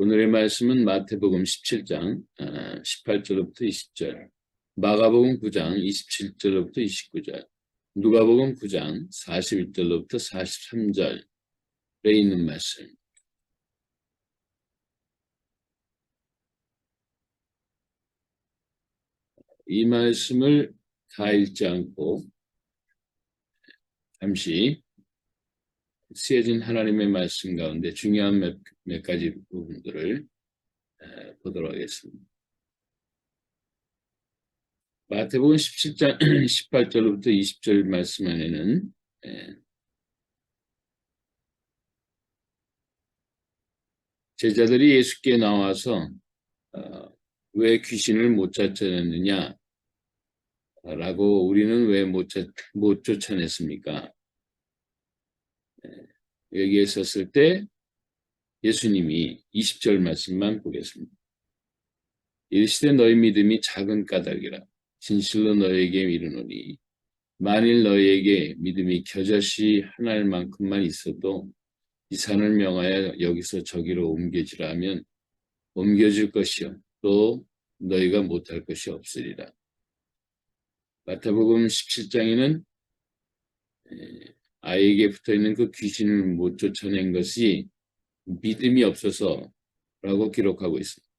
오늘의 말씀은 마태복음 17장 18절부터 20절, 마가복음 9장 27절부터 29절, 누가복음 9장 41절부터 43절에 있는 말씀. 이 말씀을 다 읽지 않고 잠시 쓰여진 하나님의 말씀 가운데 중요한 몇 가지 부분들을 보도록 하겠습니다. 마태복음 17장 18절부터 20절 말씀 안에는 제자들이 예수께 나와서 왜 귀신을 못 쫓아냈느냐 라고 우리는 왜 못 쫓아냈습니까? 얘기했었을 때 예수님이 20절 말씀만 보겠습니다. 이르시되 너희 믿음이 작은 까닭이라 진실로 너희에게 이르노니 만일 너희에게 믿음이 겨자씨 한 알만큼만 있어도 이 산을 명하여 여기서 저기로 옮겨지라 하면 옮겨질 것이요 또 너희가 못할 것이 없으리라. 마태복음 17장에는 아이에게 붙어있는 그 귀신을 못 쫓아낸 것이 믿음이 없어서라고 기록하고 있습니다.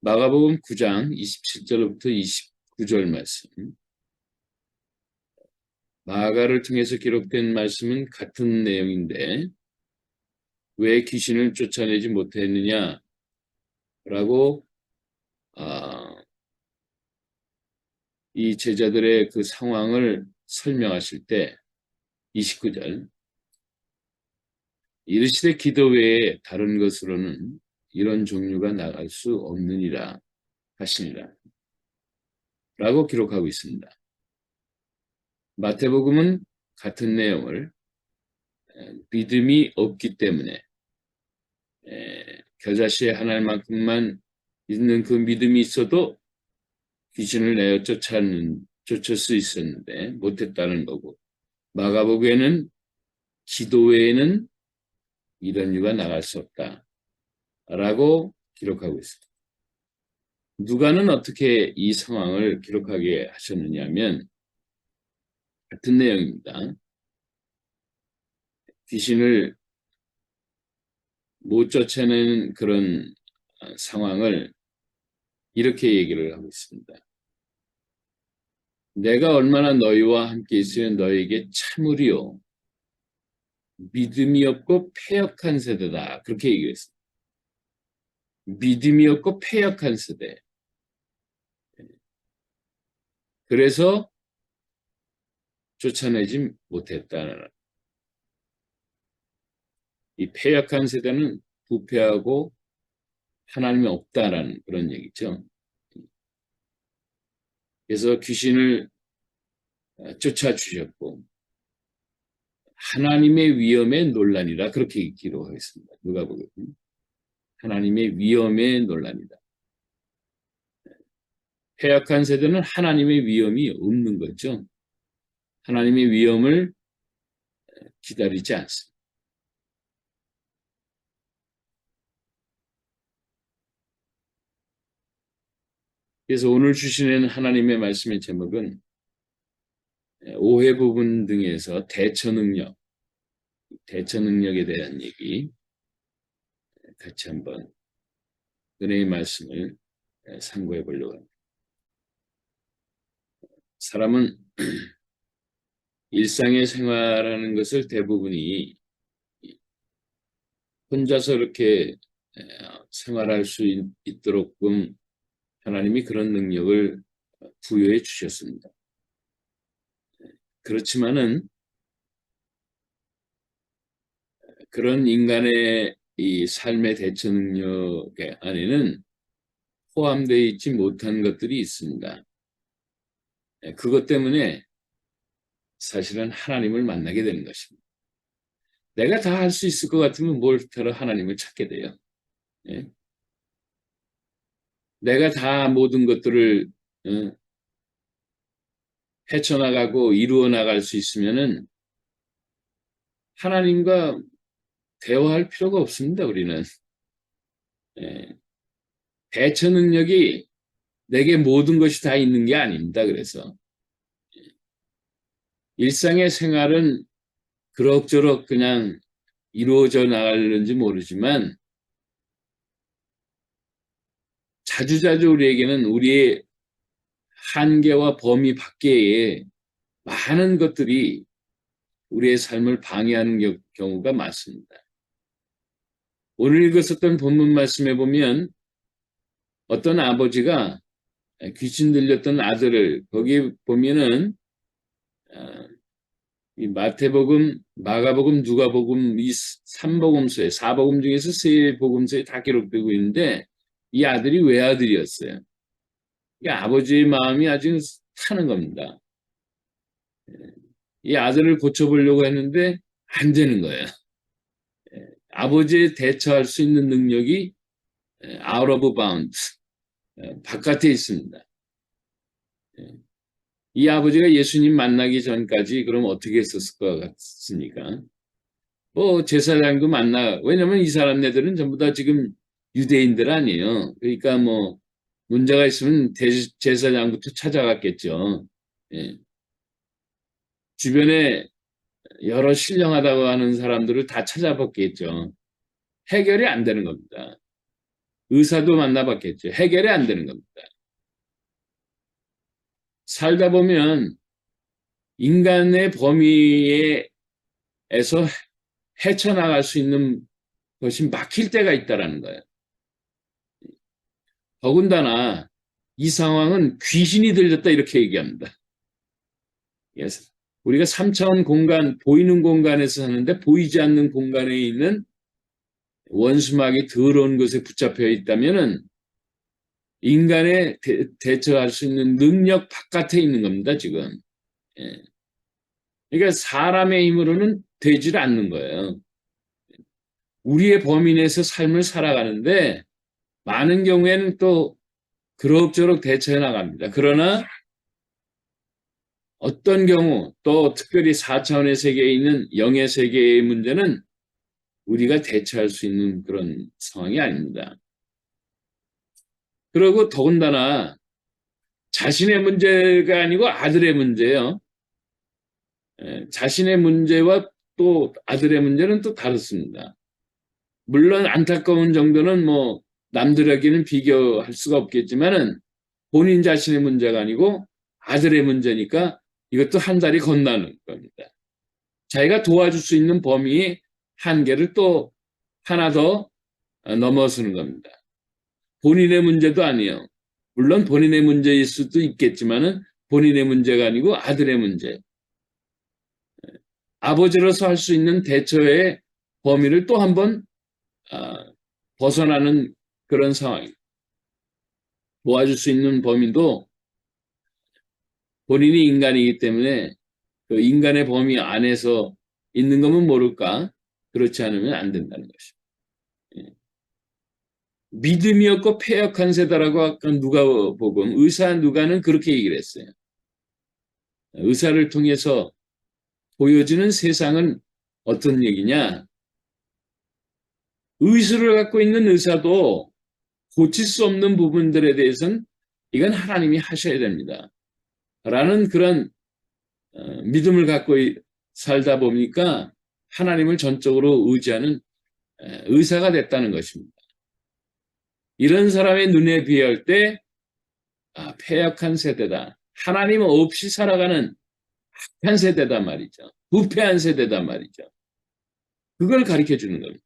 마가복음 9장 27절부터 29절 말씀. 마가를 통해서 기록된 말씀은 같은 내용인데 왜 귀신을 쫓아내지 못했느냐 라고 이 제자들의 그 상황을 설명하실 때 29절 이르시되 기도 외에 다른 것으로는 이런 종류가 나갈 수 없느니라 하시니라 라고 기록하고 있습니다. 마태복음은 같은 내용을 믿음이 없기 때문에 겨자씨 한 알만큼만 있는 그 믿음이 있어도 귀신을 내어 쫓을 수 있었는데 못했다는 거고, 마가복음에는 기도 외에는 이런 이유가 나갈 수 없다 라고 기록하고 있습니다. 누가는 어떻게 이 상황을 기록하게 하셨느냐 하면 같은 내용입니다. 귀신을 못 쫓아내는 그런 상황을 이렇게 얘기를 하고 있습니다. 내가 얼마나 너희와 함께 있으면 너희에게 참으리요 믿음이 없고 패역한 세대다 그렇게 얘기했습니다. 믿음이 없고 패역한 세대. 그래서 쫓아내지 못했다는 이 패역한 세대는 부패하고 하나님이 없다라는 그런 얘기죠. 그래서 귀신을 쫓아주셨고 하나님의 위엄의 논란이라 그렇게 기록하겠습니다. 누가복음. 하나님의 위엄의 논란이다. 패역한 세대는 하나님의 위엄이 없는 거죠. 하나님의 위엄을 기다리지 않습니다. 그래서 오늘 주시는 하나님의 말씀의 제목은 오해 부분 등에서 대처 능력에 대한 얘기 같이 한번 은혜의 말씀을 상고해 보려고 합니다. 사람은 일상의 생활하는 것을 대부분이 혼자서 이렇게 생활할 수 있도록끔 하나님이 그런 능력을 부여해 주셨습니다. 그렇지만은 그런 인간의 이 삶의 대처 능력 안에는 포함되어 있지 못한 것들이 있습니다. 그것 때문에 사실은 하나님을 만나게 되는 것입니다. 내가 다 할 수 있을 것 같으면 뭘더러 하나님을 찾게 돼요. 예? 내가 다 모든 것들을 헤쳐나가고 이루어 나갈 수 있으면은 하나님과 대화할 필요가 없습니다. 우리는 예, 대처 능력이 내게 모든 것이 다 있는 게 아닙니다. 그래서 일상의 생활은 그럭저럭 그냥 이루어져 나가는지 모르지만 자주자주 우리에게는 우리의 한계와 범위 밖의 많은 것들이 우리의 삶을 방해하는 경우가 많습니다. 오늘 읽었었던 본문 말씀에 보면 어떤 아버지가 귀신 들렸던 아들을 거기 보면은 이 마태복음, 마가복음, 누가복음 이 3복음서에 4복음 중에서 3복음서에 다 기록되고 있는데 이 아들이 외아들이었어요. 이 아버지의 마음이 아주 타는 겁니다. 이 아들을 고쳐보려고 했는데 안 되는 거예요. 아버지에 대처할 수 있는 능력이 out of bounds, 바깥에 있습니다. 이 아버지가 예수님 만나기 전까지 그럼 어떻게 했었을 것 같습니까? 뭐 제사장도 만나, 왜냐면 이 사람네들은 전부 다 지금 유대인들 아니에요. 그러니까 뭐 문제가 있으면 제사장부터 찾아갔겠죠. 예. 주변에 여러 신령하다고 하는 사람들을 다 찾아봤겠죠. 해결이 안 되는 겁니다. 의사도 만나봤겠죠. 해결이 안 되는 겁니다. 살다 보면 인간의 범위에서 헤쳐나갈 수 있는 것이 막힐 때가 있다는 거예요. 더군다나 이 상황은 귀신이 들렸다 이렇게 얘기합니다. 우리가 3차원 공간, 보이는 공간에서 사는데 보이지 않는 공간에 있는 원수막이 더러운 것에 붙잡혀 있다면 인간의 대처할 수 있는 능력 바깥에 있는 겁니다, 지금. 예. 그러니까 사람의 힘으로는 되질 않는 거예요. 우리의 범위 내에서 삶을 살아가는데 많은 경우에는 또 그럭저럭 대처해 나갑니다. 그러나 어떤 경우 또 특별히 4차원의 세계에 있는 영의 세계의 문제는 우리가 대처할 수 있는 그런 상황이 아닙니다. 그리고 더군다나 자신의 문제가 아니고 아들의 문제예요. 자신의 문제와 또 아들의 문제는 또 다릅니다. 물론 안타까운 정도는 뭐 남들에게는 비교할 수가 없겠지만은 본인 자신의 문제가 아니고 아들의 문제니까 이것도 한 다리 건너는 겁니다. 자기가 도와줄 수 있는 범위의 한계를 또 하나 더 넘어서는 겁니다. 본인의 문제도 아니에요. 물론 본인의 문제일 수도 있겠지만은 본인의 문제가 아니고 아들의 문제. 아버지로서 할 수 있는 대처의 범위를 또 한번 벗어나는 그런 상황입니다. 도와줄 수 있는 범위도 본인이 인간이기 때문에 그 인간의 범위 안에서 있는 거면 모를까? 그렇지 않으면 안 된다는 것입니다. 믿음이 없고 패역한 세대라고 아까 누가복음 의사 누가는 그렇게 얘기를 했어요. 의사를 통해서 보여지는 세상은 어떤 얘기냐? 의술을 갖고 있는 의사도 고칠 수 없는 부분들에 대해서는 이건 하나님이 하셔야 됩니다. 라는 그런 믿음을 갖고 살다 보니까 하나님을 전적으로 의지하는 의사가 됐다는 것입니다. 이런 사람의 눈에 비할 때 패역한 세대다. 하나님 없이 살아가는 악한 세대다 말이죠. 부패한 세대다 말이죠. 그걸 가르쳐 주는 겁니다.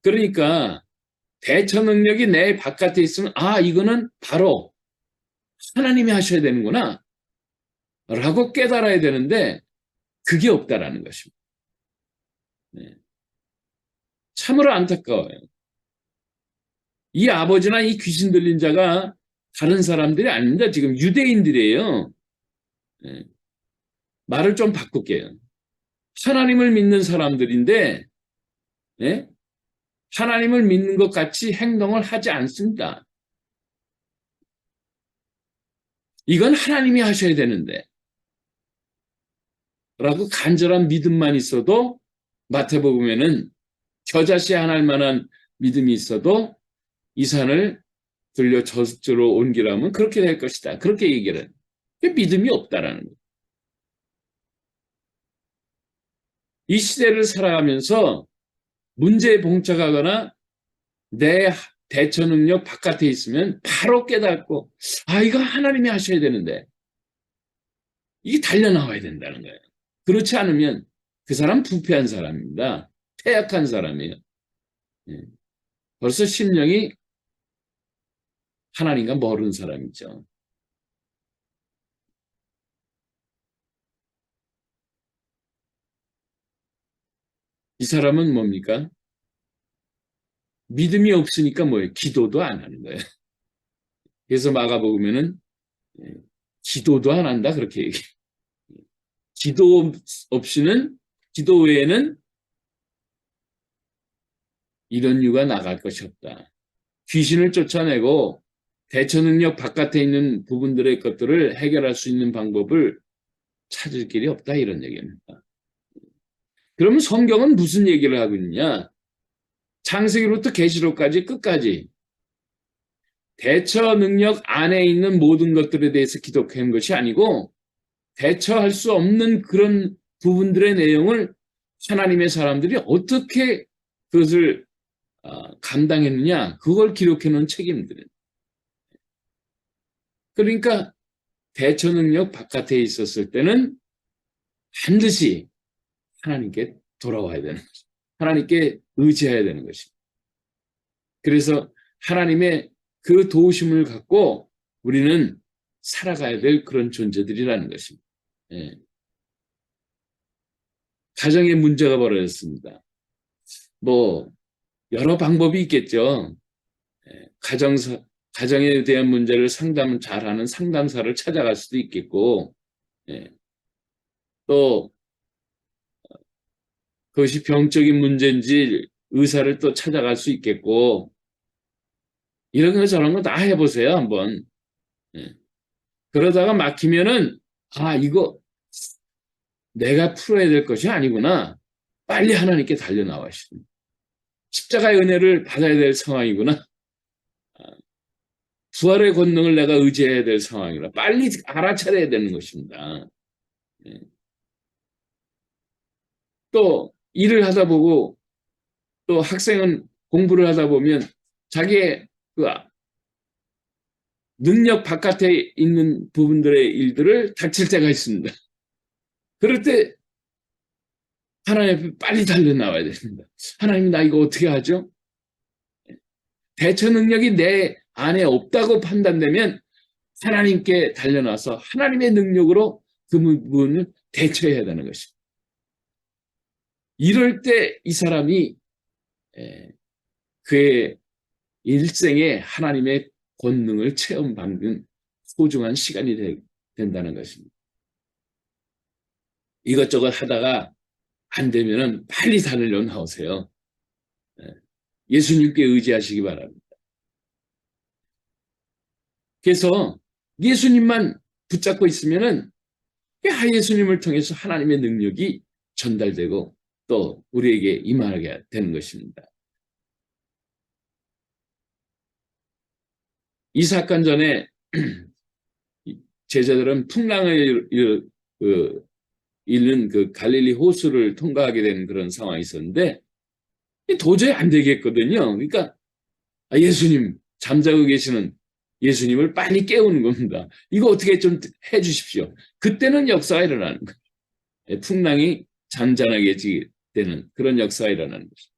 그러니까 대처 능력이 내 바깥에 있으면 이거는 바로 하나님이 하셔야 되는구나 라고 깨달아야 되는데 그게 없다라는 것입니다. 네. 참으로 안타까워요. 이 아버지나 이 귀신 들린 자가 다른 사람들이 아닙니다. 지금 유대인들이에요. 네. 말을 좀 바꿀게요. 하나님을 믿는 사람들인데 네? 하나님을 믿는 것 같이 행동을 하지 않습니다. 이건 하나님이 하셔야 되는데 라고 간절한 믿음만 있어도 마태복음에는 겨자씨 하나 할 만한 믿음이 있어도 이 산을 들려 저쪽으로 옮기라면 그렇게 될 것이다. 그렇게 얘기를 해요. 믿음이 없다라는 거예요. 이 시대를 살아가면서 문제에 봉착하거나 내 대처 능력 바깥에 있으면 바로 깨닫고 이거 하나님이 하셔야 되는데 이게 달려나와야 된다는 거예요. 그렇지 않으면 그 사람 부패한 사람입니다. 퇴약한 사람이에요. 벌써 심령이 하나님과 멀은 사람이죠. 이 사람은 뭡니까? 믿음이 없으니까 뭐예요? 기도도 안 하는 거예요. 그래서 마가복음에는 기도도 안 한다 그렇게 얘기해요. 기도 없이는 기도 외에는 이런 유가 나갈 것이 없다. 귀신을 쫓아내고 대처 능력 바깥에 있는 부분들의 것들을 해결할 수 있는 방법을 찾을 길이 없다 이런 얘기입니다. 그러면 성경은 무슨 얘기를 하고 있느냐? 창세기부터 계시록까지 끝까지 대처 능력 안에 있는 모든 것들에 대해서 기록한 것이 아니고 대처할 수 없는 그런 부분들의 내용을 하나님의 사람들이 어떻게 그것을 감당했느냐 그걸 기록해 놓은 책임들은 그러니까 대처 능력 바깥에 있었을 때는 반드시 하나님께 돌아와야 되는 것입니다. 하나님께 의지해야 되는 것입니다. 그래서 하나님의 그 도우심을 갖고 우리는 살아가야 될 그런 존재들이라는 것입니다. 예. 가정에 문제가 벌어졌습니다. 뭐 여러 방법이 있겠죠. 예. 가정에 대한 문제를 상담을 잘하는 상담사를 찾아갈 수도 있겠고, 예. 또 그것이 병적인 문제인지 의사를 또 찾아갈 수 있겠고, 이런 거 저런 거 다 해보세요 한번. 예. 그러다가 막히면은 이거 내가 풀어야 될 것이 아니구나. 빨리 하나님께 달려나와시는 십자가의 은혜를 받아야 될 상황이구나. 부활의 권능을 내가 의지해야 될 상황이라 빨리 알아차려야 되는 것입니다. 예. 또 일을 하다 보고 또 학생은 공부를 하다 보면 자기의 그 능력 바깥에 있는 부분들의 일들을 닥칠 때가 있습니다. 그럴 때 하나님 앞에 빨리 달려나와야 됩니다. 하나님 나 이거 어떻게 하죠? 대처 능력이 내 안에 없다고 판단되면 하나님께 달려나서 하나님의 능력으로 그 부분을 대처해야 되는 것입니다. 이럴 때 이 사람이 그의 일생에 하나님의 권능을 체험받는 소중한 시간이 된다는 것입니다. 이것저것 하다가 안 되면 빨리 달려 나오세요. 예수님께 의지하시기 바랍니다. 그래서 예수님만 붙잡고 있으면은 예수님을 통해서 하나님의 능력이 전달되고 또 우리에게 임하게 되는 것입니다. 이 사건 전에 제자들은 풍랑을 잃는 그 갈릴리 호수를 통과하게 되는 그런 상황이 있었는데 도저히 안 되겠거든요. 그러니까 예수님 잠자고 계시는 예수님을 빨리 깨우는 겁니다. 이거 어떻게 좀 해주십시오. 그때는 역사가 일어나는 거예요. 풍랑이 잔잔하게 되는 그런 역사가 일어나는 거죠.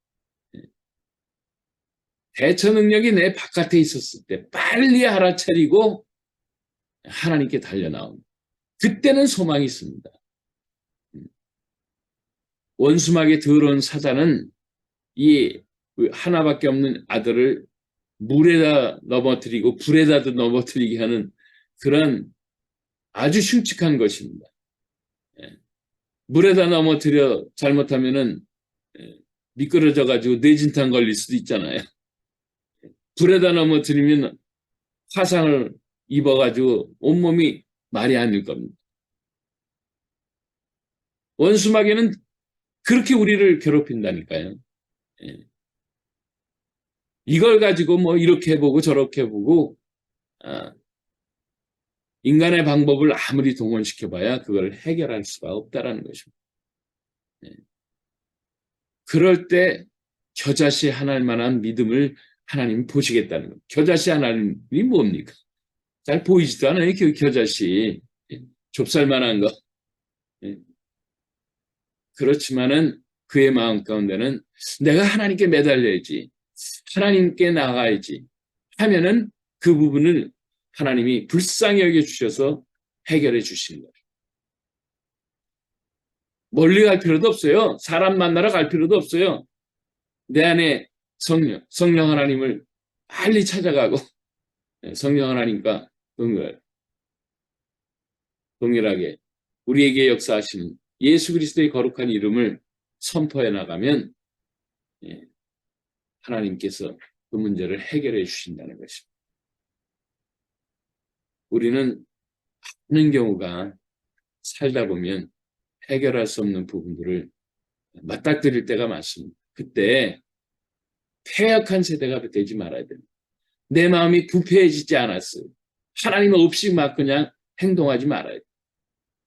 대처 능력이 내 바깥에 있었을 때 빨리 알아차리고 하나님께 달려나옵니다. 그때는 소망이 있습니다. 원수막에 더러운 사자는 이 하나밖에 없는 아들을 물에다 넘어뜨리고 불에다도 넘어뜨리게 하는 그런 아주 흉측한 것입니다. 물에다 넘어뜨려 잘못하면은 미끄러져 가지고 뇌진탕 걸릴 수도 있잖아요. 불에다 넘어뜨리면 화상을 입어 가지고 온몸이 말이 아닐 겁니다. 원수마귀는 그렇게 우리를 괴롭힌다니까요. 이걸 가지고 뭐 이렇게 해보고 저렇게 해보고 인간의 방법을 아무리 동원시켜봐야 그걸 해결할 수가 없다라는 것입니다. 그럴 때 겨자씨 하나일 만한 믿음을 하나님 보시겠다는 겁니다. 겨자씨 하나님이 뭡니까? 잘 보이지도 않아요. 그 겨자씨. 좁쌀만한 거. 그렇지만은 그의 마음 가운데는 내가 하나님께 매달려야지. 하나님께 나가야지. 하면은 그 부분을 하나님이 불쌍히 여겨주셔서 해결해 주시는 거예요. 멀리 갈 필요도 없어요. 사람 만나러 갈 필요도 없어요. 내 안에 성령 하나님을 빨리 찾아가고 성령 하나님과 동일하게 우리에게 역사하시는 예수 그리스도의 거룩한 이름을 선포해 나가면 하나님께서 그 문제를 해결해 주신다는 것입니다. 우리는 많은 경우가 살다 보면 해결할 수 없는 부분들을 맞닥뜨릴 때가 많습니다. 그때 패역한 세대가 되지 말아야 됩니다. 내 마음이 부패해지지 않았어요. 하나님 없이 막 그냥 행동하지 말아야 돼요.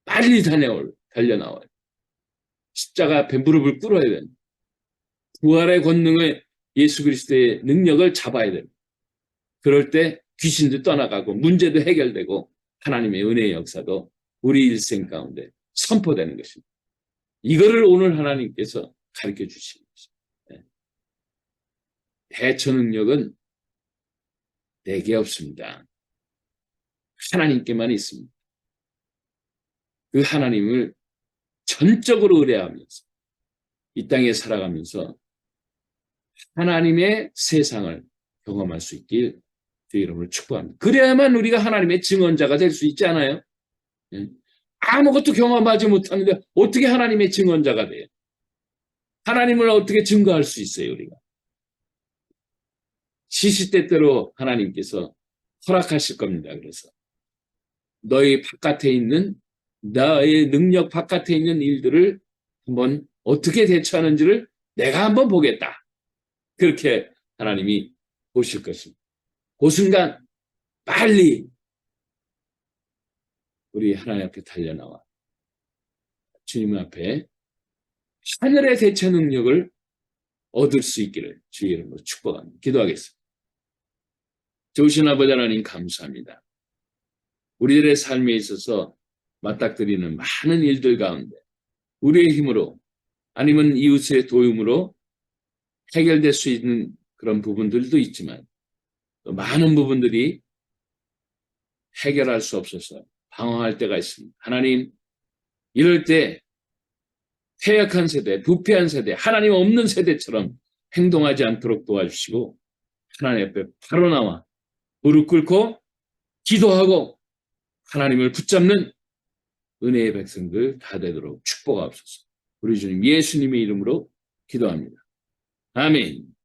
빨리 달려나와요. 십자가 앞에 무릎을 꿇어야 됩니다. 부활의 권능을 예수 그리스도의 능력을 잡아야 됩니다. 그럴 때 귀신도 떠나가고 문제도 해결되고 하나님의 은혜의 역사도 우리 일생 가운데 선포되는 것입니다. 이거를 오늘 하나님께서 가르쳐 주시는 것입니다. 대처 능력은 내게 없습니다. 하나님께만 있습니다. 그 하나님을 전적으로 의뢰하면서 이 땅에 살아가면서 하나님의 세상을 경험할 수 있길 주의 이름으로 축복합니다. 그래야만 우리가 하나님의 증언자가 될 수 있지 않아요? 아무것도 경험하지 못하는데 어떻게 하나님의 증언자가 돼요? 하나님을 어떻게 증거할 수 있어요, 우리가? 시시때때로 하나님께서 허락하실 겁니다. 그래서 너희 바깥에 있는 나의 능력 바깥에 있는 일들을 한번 어떻게 대처하는지를 내가 한번 보겠다. 그렇게 하나님이 보실 것입니다. 그 순간 빨리 우리 하나님 앞에 달려나와 주님 앞에 하늘의 대처 능력을 얻을 수 있기를 주의 이름으로 축복합니다. 기도하겠습니다. 좋으신 아버지 하나님 감사합니다. 우리들의 삶에 있어서 맞닥뜨리는 많은 일들 가운데 우리의 힘으로 아니면 이웃의 도움으로 해결될 수 있는 그런 부분들도 있지만 또 많은 부분들이 해결할 수 없어서 방황할 때가 있습니다. 하나님, 이럴 때 퇴역한 세대, 부패한 세대, 하나님 없는 세대처럼 행동하지 않도록 도와주시고 하나님 앞에 바로 나와 무릎 꿇고 기도하고 하나님을 붙잡는 은혜의 백성들 다 되도록 축복하옵소서. 우리 주님 예수님의 이름으로 기도합니다. 아멘.